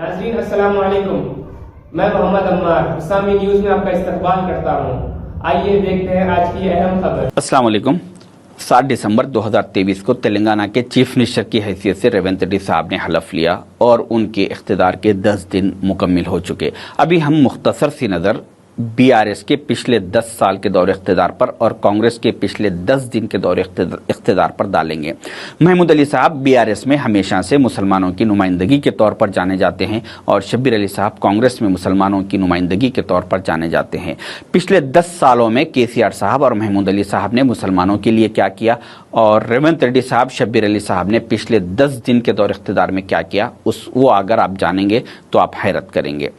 नाज़रीन अस्सलाम वालेकुम। मैं मोहम्मद अम्मार इस्लामी न्यूज़ में आपका इस्तकबाल करता हूँ। आइए देखते हैं आज की अहम खबर। अस्सलाम वालेकुम। 7 दिसंबर 2023 को तेलंगाना के चीफ मिनिस्टर की हैसियत से रेवंत रेड्डी साहब ने हलफ लिया और उनके इख्तिदार के 10 दिन मुकम्मिल हो चुके। अभी हम मुख्तसर सी नज़र बीआरएस के पिछले 10 साल के दौरे इख्तिदार पर और कांग्रेस के पिछले 10 दिन के दौरे इख्तिदार पर डालेंगे। महमूद अली साहब बीआरएस में हमेशा से मुसलमानों की नुमाइंदगी के तौर पर जाने जाते हैं और शब्बीर अली साहब कांग्रेस में मुसलमानों की नुमाइंदगी के तौर पर जाने जाते हैं। पिछले 10 सालों में केसीआर साहब और महमूद अली साहब ने मुसलमानों के लिए क्या किया और रेवंत रेड्डी साहब शब्बीर अली साहब ने पिछले 10 दिन के दौरे इख्तिदार में क्या किया, वो अगर आप जानेंगे तो आप हैरत करेंगे।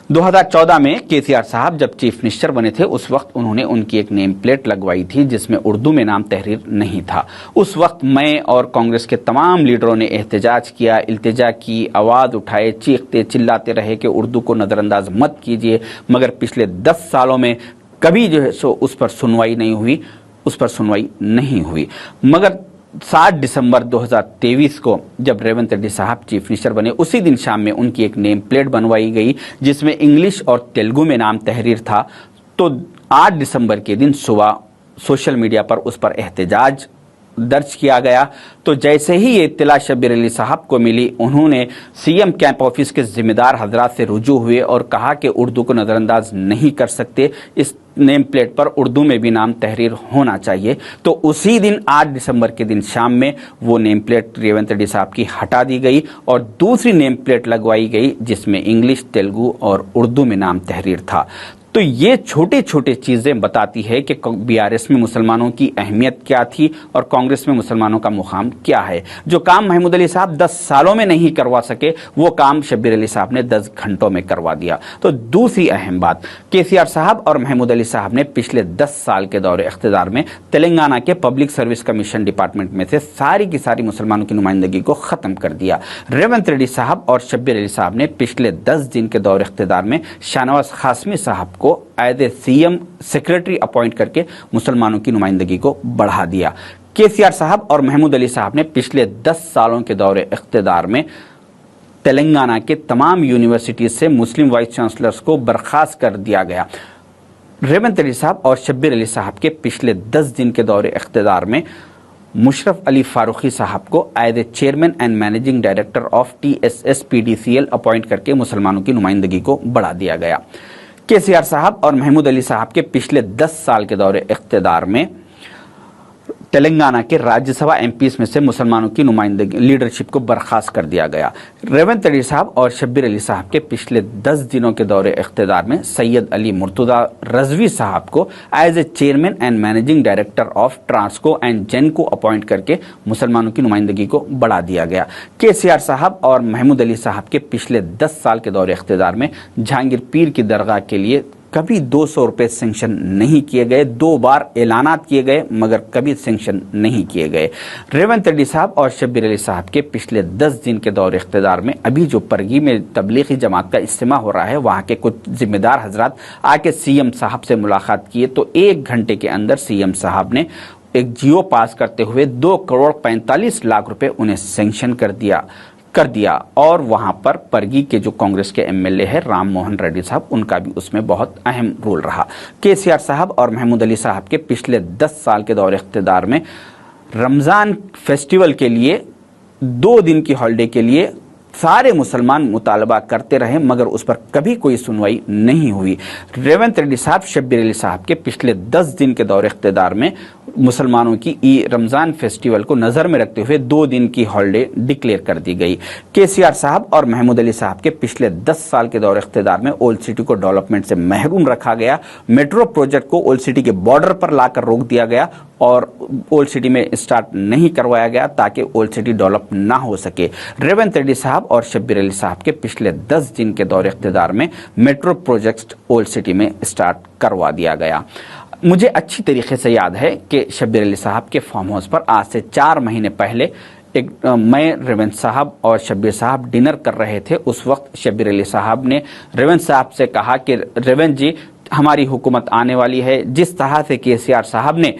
2014 में केसीआर साहब जब चीफ मिनिस्टर बने थे उस वक्त उन्होंने उनकी एक नेम प्लेट लगवाई थी जिसमें उर्दू में नाम तहरीर नहीं था। उस वक्त मैं और कांग्रेस के तमाम लीडरों ने एहतजाज किया, इल्तिजा की, आवाज़ उठाए, चीखते चिल्लाते रहे कि उर्दू को नज़रअंदाज मत कीजिए, मगर पिछले 10 सालों में कभी जो है सो उस पर सुनवाई नहीं हुई। मगर 7 दिसंबर 2023 को जब रेवंत रेड्डी साहब चीफ मिनिस्टर बने उसी दिन शाम में उनकी एक नेम प्लेट बनवाई गई जिसमें इंग्लिश और तेलुगु में नाम तहरीर था। तो 8 दिसंबर के दिन सुबह सोशल मीडिया पर उस पर एहतजाज दर्ज किया गया। तो जैसे ही ये इत्तला शब्बीर अली साहब को मिली उन्होंने सीएम कैंप ऑफिस के जिम्मेदार हजरात से रुजू हुए और कहा कि उर्दू को नज़रअंदाज नहीं कर सकते, इस नेम प्लेट पर उर्दू में भी नाम तहरीर होना चाहिए। तो उसी दिन 8 दिसंबर के दिन शाम में वो नेम प्लेट रेवंत रेड्डी साहब की हटा दी गई और दूसरी नेम प्लेट लगवाई गई जिसमें इंग्लिश, तेलुगु और उर्दू में नाम तहरीर था। तो ये छोटे छोटे चीज़ें बताती है कि बीआरएस में मुसलमानों की अहमियत क्या थी और कांग्रेस में मुसलमानों का मुकाम क्या है। जो काम महमूद अली साहब 10 सालों में नहीं करवा सके वो काम शब्बीर अली साहब ने 10 घंटों में करवा दिया। तो दूसरी अहम बात, केसीआर साहब और महमूद अली साहब ने पिछले 10 साल के दौरे इख्तिदार में तेलंगाना के पब्लिक सर्विस कमीशन डिपार्टमेंट में से सारी की सारी मुसलमानों की नुमाइंदगी को ख़त्म कर दिया। रेवंत रेड्डी साहब और शब्बीर अली साहब ने पिछले 10 दिन के दौरे इख्तिदार में शाहनवाज कासमी साहब को as a CM secretary appoint करके मुसलमानों की नुमाइंदगी को बढ़ा दिया। केसीआर साहब और महमूद अली साहब ने पिछले 10 सालों के दौरे इख्तिदार में तेलंगाना के तमाम यूनिवर्सिटीज से मुस्लिम वाइस चांसलर्स को बर्खास्त कर दिया गया। रेवंत रेड्डी साहब और शब्बीर अली साहब के पिछले 10 दिन के दौरे इख्तिदार में मुशर्रफ अली फारूकी साहब को as a chairman and managing director of TSS-PDCL appoint करके मुसलमानों की नुमाइंदगी को बढ़ा दिया गया। केसीआर साहब और महमूद अली साहब के पिछले 10 साल के दौरे इख्तिदार में तेलंगाना के राज्यसभा एमपीज में से मुसलमानों की नुमाइंदगी लीडरशिप को बर्खास्त कर दिया गया। रेवंत रेड्डी साहब और शब्बीर अली साहब के पिछले 10 दिनों के दौरे इख्तिदार में सैयद अली मुर्तज़ा रज़वी साहब को as a chairman and managing director of Transco and Genco appoint करके मुसलमानों की नुमाइंदगी को बढ़ा दिया गया। केसीआर साहब और महमूद अली साहब के पिछले 10 साल के दौरे इख्तिदार में जहांगीर पीर की दरगाह के लिए कभी 200 रुपये सेंक्शन नहीं किए गए। 2 बार ऐलानात किए गए मगर कभी सेंक्शन नहीं किए गए। रेवंत रेड्डी साहब और शब्बीर अली साहब के पिछले 10 दिन के दौरे इख्तिदार में अभी जो परगी में तबलीगी जमात का इज्तिमा हो रहा है वहाँ के कुछ जिम्मेदार हजरात आके सीएम साहब से मुलाकात किए तो 1 घंटे के अंदर सीएम साहब ने एक जियो पास करते हुए 2 करोड़ 45 लाख रुपए उन्हें सेंक्शन कर दिया और वहां पर परगी के जो कांग्रेस के एमएलए है राम मोहन रेड्डी साहब उनका भी उसमें बहुत अहम रोल रहा। केसीआर साहब और महमूद अली साहब के पिछले 10 साल के दौरे इख्तिदार में रमज़ान फेस्टिवल के लिए 2 दिन की हॉलिडे के लिए सारे मुसलमान मुतालबा करते रहे मगर उस पर कभी कोई सुनवाई नहीं हुई। रेवंत रेड्डी साहब शब्बीर अली साहब के पिछले 10 दिन के दौरे इख्तिदार में मुसलमानों की रमज़ान फेस्टिवल को नज़र में रखते हुए 2 दिन की हॉलिडे डिक्लेयर कर दी गई। केसीआर साहब और महमूद अली साहब के पिछले 10 साल के दौरे इख्तिदार में ओल्ड सिटी को डेवलपमेंट से महरूम रखा गया। मेट्रो प्रोजेक्ट को ओल्ड सिटी के बॉर्डर पर लाकर रोक दिया गया और ओल्ड सिटी में स्टार्ट नहीं करवाया गया ताकि ओल्ड सिटी डेवलप ना हो सके। रेवंत रेड्डी साहब और शब्बीर अली साहब के पिछले 10 दिन के दौरे इख्तिदार में मेट्रो प्रोजेक्ट ओल्ड सिटी में स्टार्ट करवा दिया गया। मुझे अच्छी तरीके से याद है कि शब्बीर अली साहब के फार्म हाउस पर आज से 4 महीने पहले मैं रेवंत साहब और शब्बीर साहब डिनर कर रहे थे। उस वक्त शब्बीर अली साहब ने रेवंत साहब से कहा कि रेवंत जी हमारी हुकूमत आने वाली है। जिस तरह से केसीआर साहब ने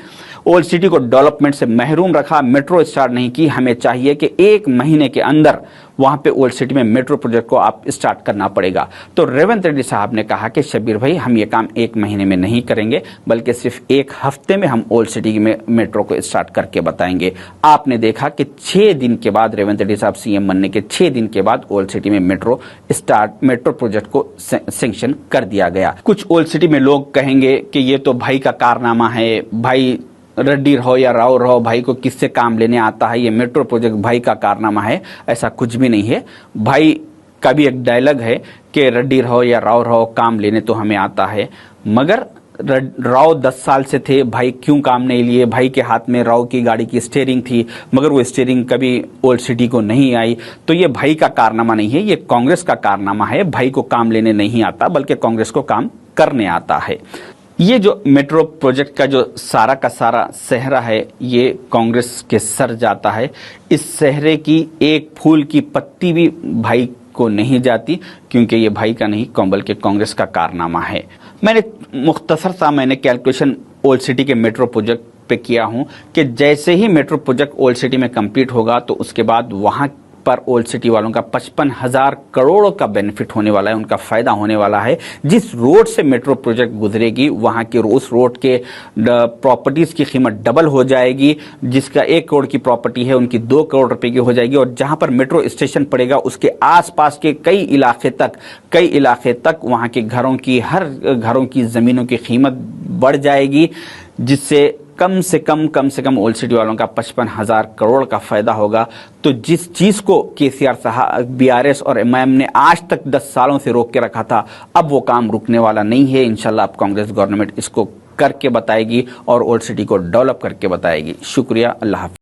ओल्ड सिटी को डेवलपमेंट से महरूम रखा, मेट्रो स्टार्ट नहीं की। हमें चाहिए कि 1 महीने के अंदर वहां पे ओल्ड सिटी में मेट्रो प्रोजेक्ट को आप स्टार्ट करना पड़ेगा। तो रेवंत रेड्डी साहब ने कहा कि शब्बीर भाई, हम ये काम 1 महीने में नहीं करेंगे, बल्कि सिर्फ 1 हफ्ते में हम ओल्ड सिटी में मेट्रो को स्टार्ट करके बताएंगे। आपने देखा कि 6 दिन के बाद, रेवंत रेड्डी साहब सीएम बनने के 6 दिन के बाद ओल्ड सिटी में मेट्रो प्रोजेक्ट को सैंक्शन कर दिया गया। कुछ ओल्ड सिटी में लोग कहेंगे कि ये तो भाई का कारनामा है, भाई रेड्डी रहो या राव रहो, भाई को किससे काम लेने आता है, ये मेट्रो प्रोजेक्ट भाई का कारनामा है। ऐसा कुछ भी नहीं है। भाई का भी एक डायलॉग है कि रेड्डी रहो या राव रहो, काम लेने तो हमें आता है। मगर राव 10 साल से थे, भाई क्यों काम नहीं लिए? भाई के हाथ में राव की गाड़ी की स्टीयरिंग थी, मगर वो स्टीयरिंग कभी ओल्ड सिटी को नहीं आई। तो ये भाई का कारनामा नहीं है, ये कांग्रेस का कारनामा है। भाई को काम लेने नहीं आता, बल्कि कांग्रेस को काम करने आता है। ये जो मेट्रो प्रोजेक्ट का जो सारा का सारा सेहरा है, ये कांग्रेस के सर जाता है। इस सेहरे की एक फूल की पत्ती भी भाई को नहीं जाती, क्योंकि ये भाई का नहीं, बल्कि कांग्रेस का कारनामा है। मैंने मुख्तसर सा कैलकुलेशन ओल्ड सिटी के मेट्रो प्रोजेक्ट पे किया हूं कि जैसे ही मेट्रो प्रोजेक्ट ओल्ड सिटी में कंप्लीट होगा, तो उसके बाद वहां पर ओल्ड सिटी वालों का 55,000 करोड़ का बेनिफिट होने वाला है, उनका फायदा होने वाला है। जिस रोड से मेट्रो प्रोजेक्ट गुजरेगी, वहां के उस रोड के प्रॉपर्टीज की कीमत डबल हो जाएगी। जिसका 1 करोड़ की प्रॉपर्टी है, उनकी 2 करोड़ रुपए की हो जाएगी। और जहां पर मेट्रो स्टेशन पड़ेगा, उसके आसपास के कई इलाके तक वहां के हर घरों की जमीनों की कीमत बढ़ जाएगी, जिससे कम से कम ओल्ड सिटी वालों का 55,000 करोड़ का फायदा होगा। तो जिस चीज को केसीआर साहब, बीआरएस और एमआईएम ने आज तक 10 सालों से रोक के रखा था, अब वो काम रुकने वाला नहीं है। इंशाल्लाह अब कांग्रेस गवर्नमेंट इसको करके बताएगी और ओल्ड सिटी को डेवलप करके बताएगी। शुक्रिया, अल्लाह हाफिज।